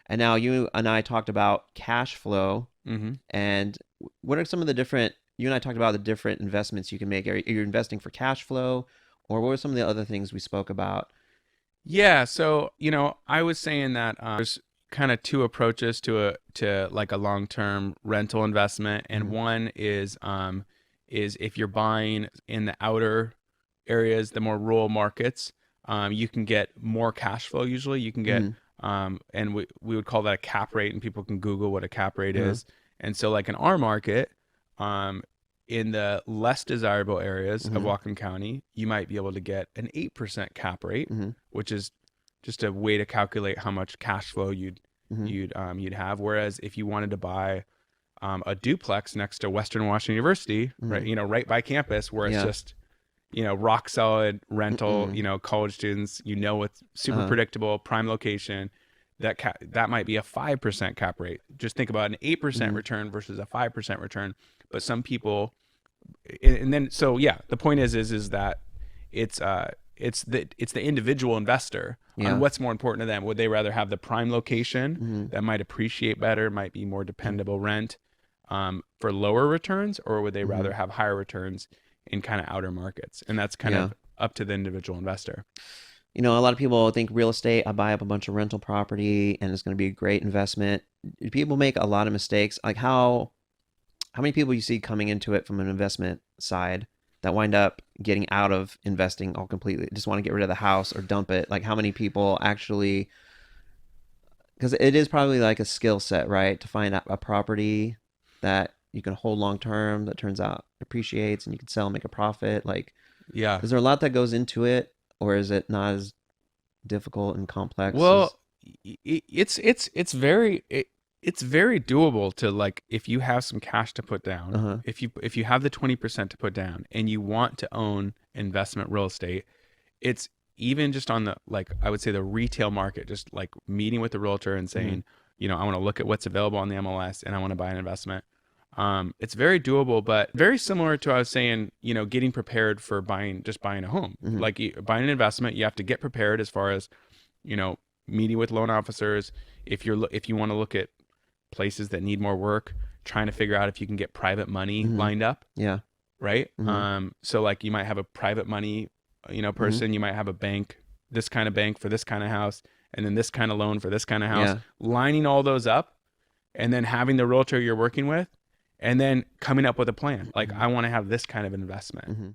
And now you and I talked about cash flow. Mm-hmm. And what are some of the different, you and I talked about the different investments you can make. Are you investing for cash flow, or what were some of the other things we spoke about? Yeah, so I was saying that there's kind of two approaches to like a long-term rental investment, and Hmm. one is if you're buying in the outer areas, the more rural markets, you can get more cash flow. Usually, you can get Hmm. and we would call that a cap rate, and people can Google what a cap rate Uh-huh. is. And so, like in our market, um, in the less desirable areas of Hmm. Whatcom County, you might be able to get an 8% cap rate, Hmm. which is just a way to calculate how much cash flow Hmm. you'd have. Whereas if you wanted to buy a duplex next to Western Washington University, right, Hmm. right by campus, where it's Yeah. just rock solid rental, Mm-mm. college students, it's super Uh-huh. predictable, prime location. That might be a 5% cap rate. Just think about an 8% Hmm. return versus a 5% return. But some people, and then so yeah, the point is that it's it's the individual investor on Yeah. what's more important to them. Would they rather have the prime location Hmm. that might appreciate better, might be more dependable rent, for lower returns, or would they Hmm. rather have higher returns in kind of outer markets? And that's kind Yeah. of up to the individual investor. A lot of people think real estate, I buy up a bunch of rental property and it's going to be a great investment. People make a lot of mistakes. Like how many people you see coming into it from an investment side that wind up getting out of investing all completely, just want to get rid of the house or dump it. Like how many people actually, because it is probably like a skill set, right? To find a property that you can hold long term that turns out appreciates and you can sell and make a profit. Like, Yeah. is there a lot that goes into it, or is it not as difficult and complex as? Well, it's very doable to, like, if you have some cash to put Uh down, huh. if you have the 20% to put down and you want to own investment real estate, it's even just on the, like, I would say the retail market, just like meeting with the realtor and Hmm. saying, I want to look at what's available on the MLS and I want to buy an investment. It's very doable, but very similar to what I was saying, getting prepared for buying a home. Hmm. Like, buying an investment, you have to get prepared as far as, you know, meeting with loan officers. If you want to look at places that need more work, trying to figure out if you can get private money Hmm. lined up, Yeah. right? Hmm. So like you might have a private money, Hmm. person. You might have a bank, this kind of bank for this kind of house, and then this kind of loan for this kind of house. Yeah. Lining all those up, and then having the realtor you're working with, and then coming up with a plan. Like, Hmm. I want to have this kind of investment. Hmm.